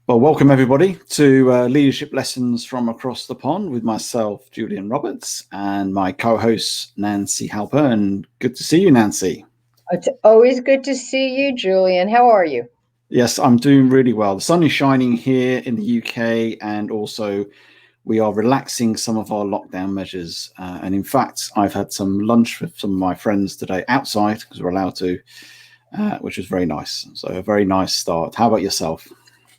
Well, welcome everybody to Leadership Lessons from Across the Pond with myself, Julian Roberts, and my co-host, Nancy Halpern. Good to see you, Nancy. It's always good to see you, Julian. How are you? Yes, I'm doing really well. The sun is shining here in the UK, and also we are relaxing some of our lockdown measures. And in fact, I've had some lunch with some of my friends today outside because we're allowed to, which was very nice. So a very nice start. How about yourself?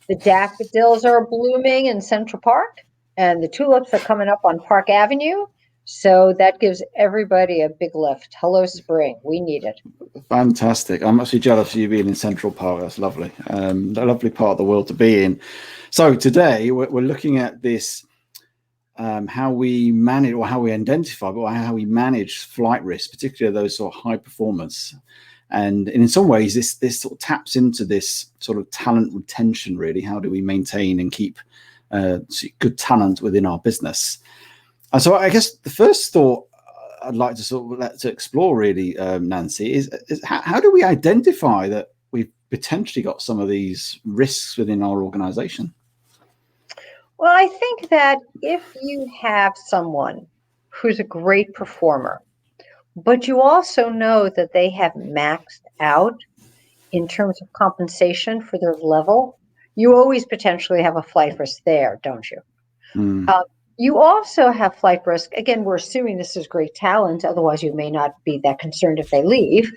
The daffodils are blooming in Central Park, and the tulips are coming up on Park Avenue. So that gives everybody a big lift. Hello, spring. We need it. Fantastic. I'm actually jealous of you being in Central Park. That's lovely. A lovely part of the world to be in. So today we're looking at this, how we manage or how we identify, but how we manage flight risk, particularly those sort of high performers. And in some ways, this sort of taps into this sort of talent retention, really. How do we maintain and keep good talent within our business? And so I guess the first thought I'd like to sort of explore, really, Nancy, is how do we identify that we've potentially got some of these risks within our organization? Well, I think that if you have someone who's a great performer, but you also know that they have maxed out in terms of compensation for their level, you always potentially have a flight risk there, don't you? You also have flight risk. Again, we're assuming this is great talent. Otherwise, you may not be that concerned if they leave.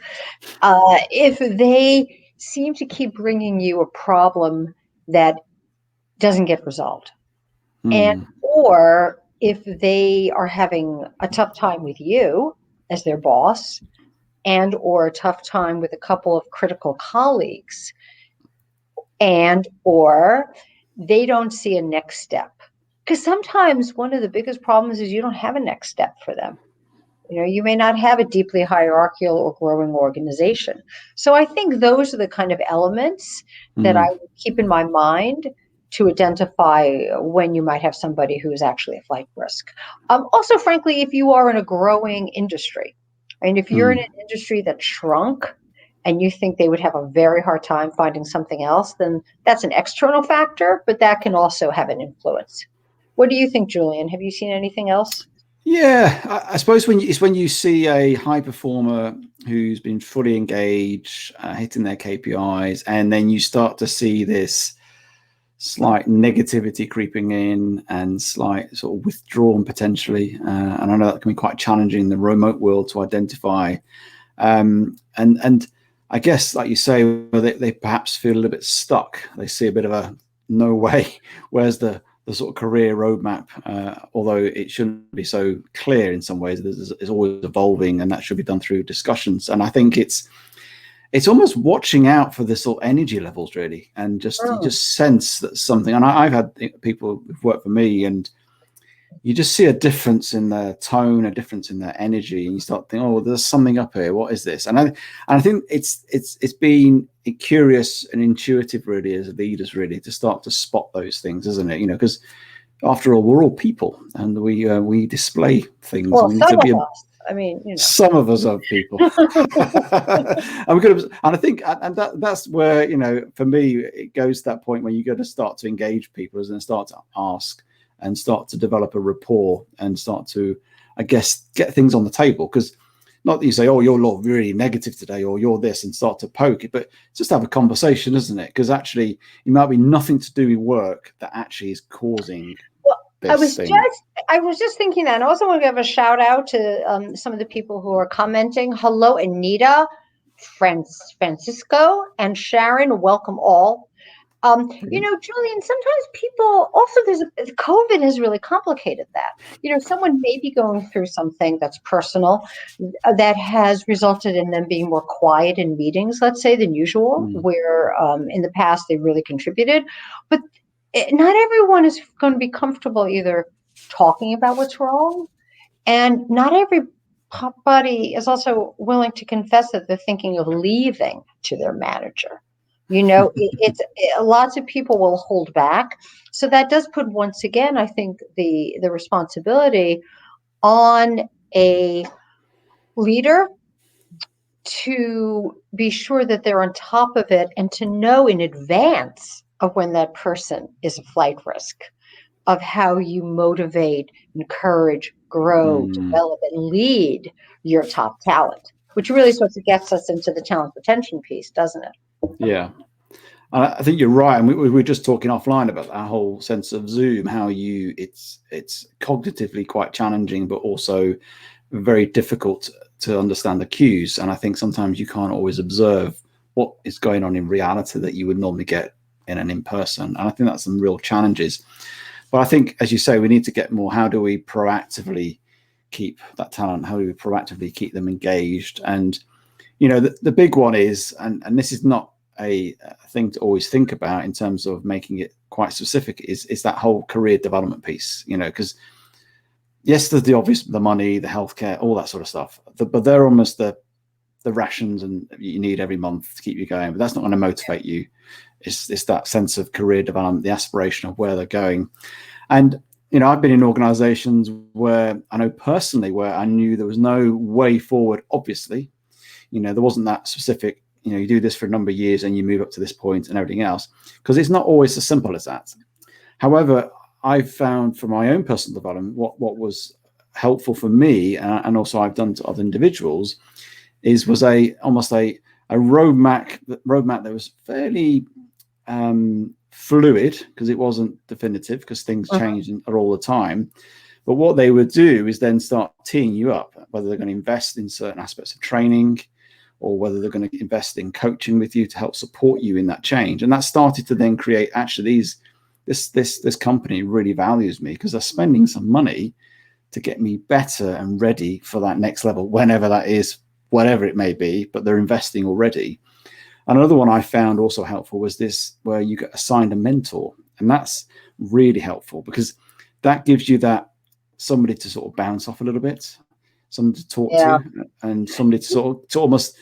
If they seem to keep bringing you a problem that doesn't get resolved, and or if they are having a tough time with you as their boss, and or a tough time with a couple of critical colleagues, and or they don't see a next step. Because sometimes one of the biggest problems is you don't have a next step for them. You may not have a deeply hierarchical or growing organization. So I think those are the kind of elements that I would keep in my mind to identify when you might have somebody who is actually a flight risk. Also, frankly, if you are in a growing industry, and if you're in an industry that shrunk and you think they would have a very hard time finding something else, then that's an external factor, but that can also have an influence. What do you think, Julian? Have you seen anything else? Yeah, I suppose when you see a high performer who's been fully engaged, hitting their KPIs, and then you start to see this slight negativity creeping in and slight sort of withdrawn potentially. And I know that can be quite challenging in the remote world to identify. And I guess, like you say, they perhaps feel a little bit stuck. They see a bit of a no way. Where's the sort of career roadmap? Although it shouldn't be so clear in some ways, it's always evolving, and that should be done through discussions. And I think it's almost watching out for the sort of energy levels, really, and you just sense that something. And I've had people who've worked for me, and you just see a difference in their tone, a difference in their energy, and you start thinking, "Oh, there's something up here. What is this?" And I think it's been curious and intuitive, really, as leaders, really, to start to spot those things, isn't it? Because after all, we're all people, and we display things. Well, and we need some to be of us. I mean, some of us are people, and I think, and that's where for me, it goes to that point when you got to start to engage people and start to ask and start to develop a rapport and start to, I guess, get things on the table. Because not that you say, "Oh, you're really negative today," or "You're this," and start to poke it, but just have a conversation, isn't it? Because actually, it might be nothing to do with work that actually is causing. I was just thinking that. And I also want to give a shout out to some of the people who are commenting. Hello, Anita, Francisco, and Sharon. Welcome all. Julian, sometimes people also COVID has really complicated that. Someone may be going through something that's personal that has resulted in them being more quiet in meetings, let's say, than usual, where in the past they really contributed. But not everyone is going to be comfortable either talking about what's wrong, and not everybody is also willing to confess that they're thinking of leaving to their manager. It's lots of people will hold back. So that does put, once again, I think the responsibility on a leader to be sure that they're on top of it and to know in advance of when that person is a flight risk, of how you motivate, encourage, grow, Mm, develop, and lead your top talent, which really sort of gets us into the talent retention piece, doesn't it? yeah. I think you're right, and we were just talking offline about that whole sense of Zoom. How it's cognitively quite challenging, but also very difficult to understand the cues. And I think sometimes you can't always observe what is going on in reality that you would normally get in an in-person. And I think that's some real challenges. But I think, as you say, we need to get more. How do we proactively keep that talent? How do we proactively keep them engaged? And the big one is, and this is not a thing to always think about in terms of making it quite specific, is that whole career development piece. Because yes, there's the obvious, the money, the healthcare, all that sort of stuff, but they're almost the rations and you need every month to keep you going. But that's not going to motivate you. It's that sense of career development, the aspiration of where they're going. And I've been in organizations where I know personally where I knew there was no way forward. Obviously, there wasn't that specific, you do this for a number of years and you move up to this point and everything else, because it's not always as simple as that. However, I've found for my own personal development, what was helpful for me, and also I've done to other individuals, was almost a roadmap that was fairly fluid, because it wasn't definitive, because things change all the time. But what they would do is then start teeing you up, whether they're going to invest in certain aspects of training, or whether they're going to invest in coaching with you to help support you in that change. And that started to then create, actually, this company really values me because they're spending some money to get me better and ready for that next level, whenever that is, whatever it may be, but they're investing already. And another one I found also helpful was this, where you get assigned a mentor. And that's really helpful because that gives you that somebody to sort of bounce off a little bit, somebody to talk to, and somebody to almost,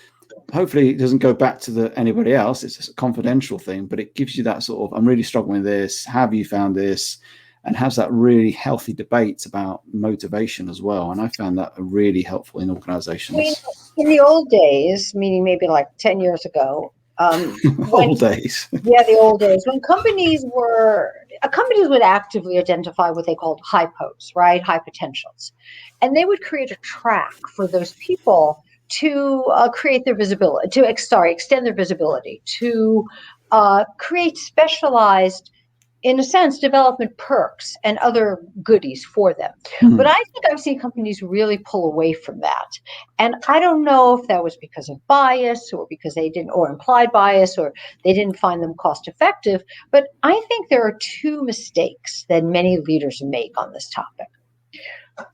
hopefully it doesn't go back to anybody else. It's a confidential thing, but it gives you that sort of, I'm really struggling with this. Have you found this? And has that really healthy debate about motivation as well. And I found that really helpful in organizations. I mean, in the old days, meaning maybe like 10 years ago. Old days. Yeah, the old days. When companies would actively identify what they called high POs, right? High potentials. And they would create a track for those people to create their visibility, extend their visibility, to create specialized, in a sense, development perks and other goodies for them. But I think I've seen companies really pull away from that. And I don't know if that was because of bias or because they didn't, or implied bias, or they didn't find them cost effective. But I think there are two mistakes that many leaders make on this topic.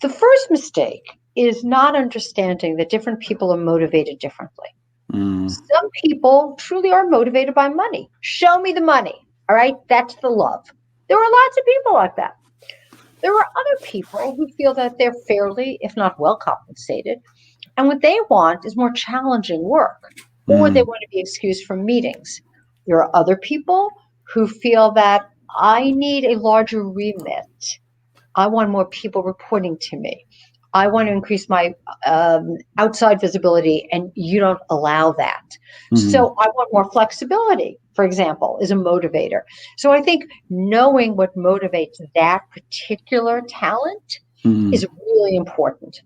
The first mistake is not understanding that different people are motivated differently. Some people truly are motivated by money. Show me the money. All right, that's the love. There are lots of people like that. There are other people who feel that they're fairly, if not well compensated, and what they want is more challenging work, or they want to be excused from meetings. There are other people who feel that I need a larger remit. I want more people reporting to me. I want to increase my outside visibility, and you don't allow that. So I want more flexibility, for example, is a motivator. So I think knowing what motivates that particular talent is really important.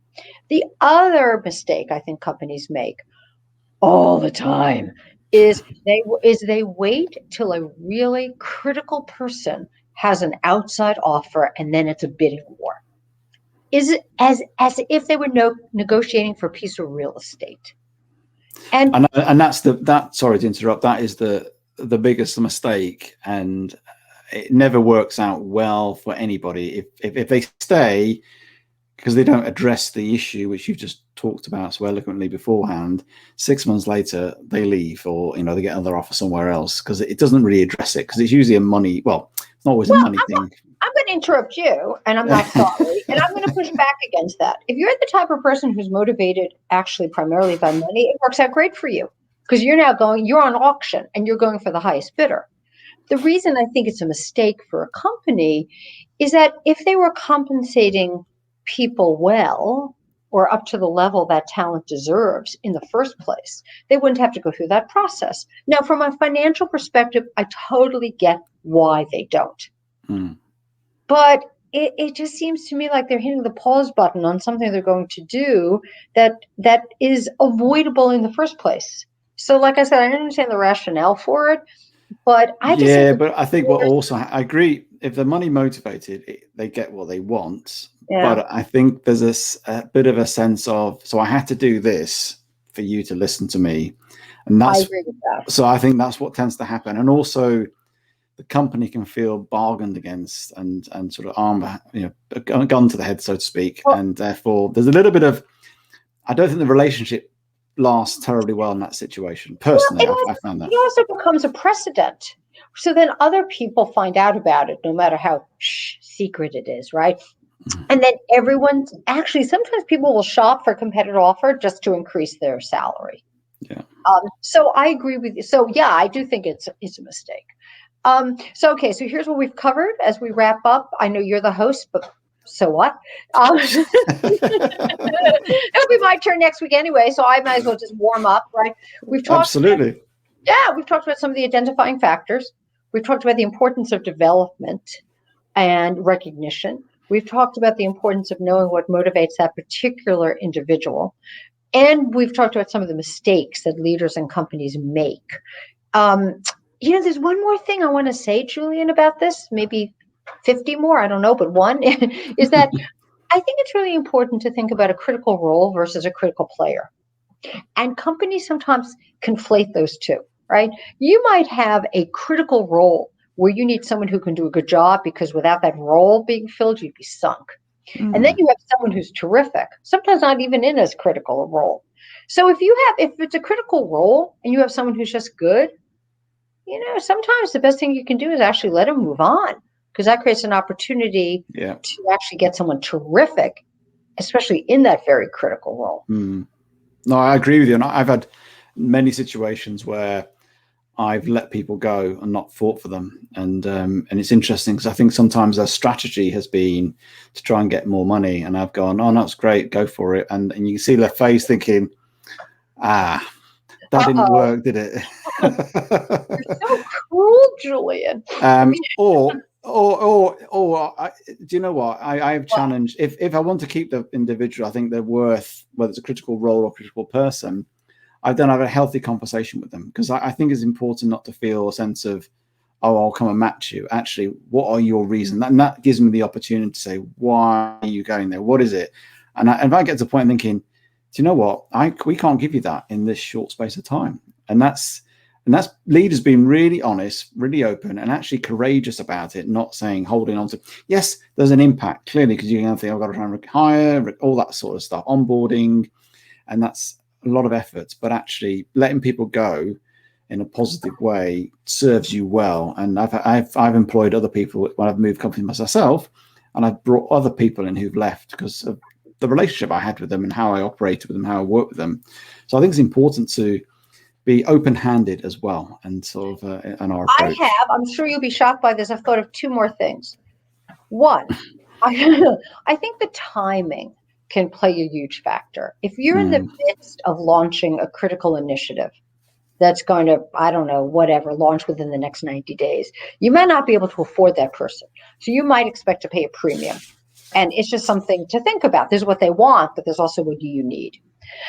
The other mistake I think companies make all the time is they wait till a really critical person has an outside offer, and then it's a bidding war. Is it as if they were negotiating for a piece of real estate. And that's sorry to interrupt, that is the biggest mistake, and it never works out well for anybody if they stay because they don't address the issue which you've just talked about so eloquently beforehand. 6 months later they leave, or they get another offer somewhere else because it doesn't really address it, because it's usually a money, it's not always a money thing. I'm going to interrupt you, and I'm not sorry, and I'm going to push back against that. If you're the type of person who's motivated actually primarily by money, it works out great for you, because you're on auction and you're going for the highest bidder. The reason I think it's a mistake for a company is that if they were compensating people well, or up to the level that talent deserves in the first place, they wouldn't have to go through that process. Now, from a financial perspective, I totally get why they don't. But it just seems to me like they're hitting the pause button on something they're going to do that is avoidable in the first place. So, like I said, I understand the rationale for it, but I think what also I agree. If they're money motivated, they get what they want. Yeah. But I think there's a bit of a sense of, so I had to do this for you to listen to me, and I agree with that. So I think that's what tends to happen, and also the company can feel bargained against and sort of a gun to the head, so to speak, and therefore there's a little bit of, I don't think the relationship lasts terribly well in that situation. Personally, I found that. It also becomes a precedent. So then other people find out about it, no matter how secret it is, right? And then sometimes people will shop for a competitor offer just to increase their salary. Yeah. So I agree with you. So yeah, I do think it's a mistake. So here's what we've covered as we wrap up. I know you're the host, but so what? It'll be my turn next week anyway, so I might as well just warm up, right? We've talked we've talked about some of the identifying factors. We've talked about the importance of development and recognition. We've talked about the importance of knowing what motivates that particular individual. And we've talked about some of the mistakes that leaders and companies make. There's one more thing I want to say, Julian, about this, maybe 50 more, I don't know, but one is that I think it's really important to think about a critical role versus a critical player. And companies sometimes conflate those two, right? You might have a critical role where you need someone who can do a good job because without that role being filled, you'd be sunk. And then you have someone who's terrific, sometimes not even in as critical a role. So if it's a critical role and you have someone who's just good, sometimes the best thing you can do is actually let them move on, because that creates an opportunity to actually get someone terrific, especially in that very critical role. No, I agree with you. And I've had many situations where I've let people go and not fought for them. And it's interesting because I think sometimes their strategy has been to try and get more money. And I've gone, oh, that's great, go for it. And you can see their face thinking, that didn't work, did it? You're so cruel, Julian. Do you know what? I've challenged, if I want to keep the individual, I think they're worth, whether it's a critical role or critical person, I've done have a healthy conversation with them, because I think it's important not to feel a sense of, oh, I'll come and match you. Actually, what are your reasons? And that gives me the opportunity to say, why are you going there? What is it? And if I get to the point thinking, do you know what? We can't give you that in this short space of time. And that's leaders being really honest, really open, and actually courageous about it, not saying, holding on to, yes, there's an impact, clearly, because you're going to think, I've got to try and hire, all that sort of stuff, onboarding, and that's a lot of effort, but actually letting people go in a positive way serves you well. And I've employed other people when I've moved companies myself, and I've brought other people in who've left because of the relationship I had with them and how I operated with them, how I worked with them. So I think it's important to be open-handed as well, and sort of in our approach. I'm sure you'll be shocked by this. I've thought of two more things. One, I think the timing can play a huge factor. If you're in the midst of launching a critical initiative that's going to, I don't know, whatever, launch within the next 90 days, you might not be able to afford that person. So you might expect to pay a premium. And it's just something to think about. There's what they want, but there's also what do you need.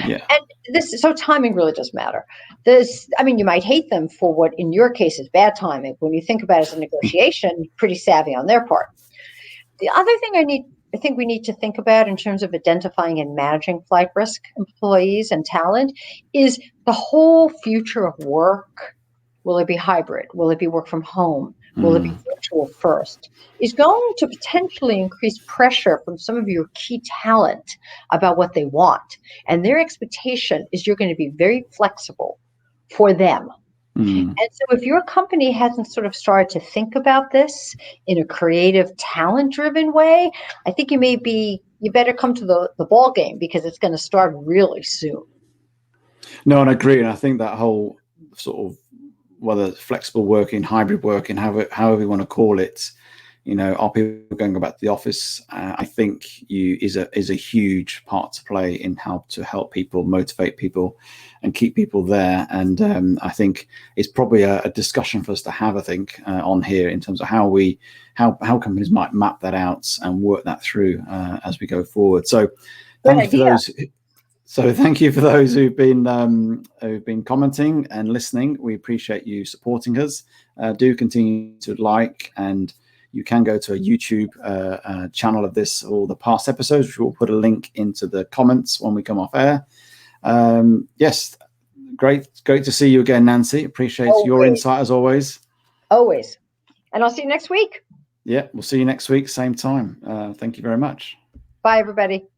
Yeah. And so timing really does matter. You might hate them for what in your case is bad timing. When you think about it as a negotiation, pretty savvy on their part. The other thing I think we need to think about in terms of identifying and managing flight risk employees and talent is the whole future of work. Will it be hybrid? Will it be work from home? Will it be virtual first? Is going to potentially increase pressure from some of your key talent about what they want. And their expectation is you're going to be very flexible for them. And so if your company hasn't sort of started to think about this in a creative, talent-driven way, I think you better come to the ball game, because it's going to start really soon. No, and I agree. And I think that whole sort of, whether it's flexible working, hybrid working, however you want to call it, are people going to go back to the office? I think is a huge part to play in how to help people, motivate people, and keep people there. And I think it's probably a discussion for us to have, I think, on here in terms of how companies might map that out and work that through as we go forward. So thank you for those. So thank you for those who've been commenting and listening. We appreciate you supporting us. Do continue to like, and you can go to a YouTube channel of this or the past episodes, which we'll put a link into the comments when we come off air. Yes, great to see you again, Nancy. Appreciate your insight as always. Always. And I'll see you next week. Yeah, we'll see you next week, same time. Thank you very much. Bye, everybody.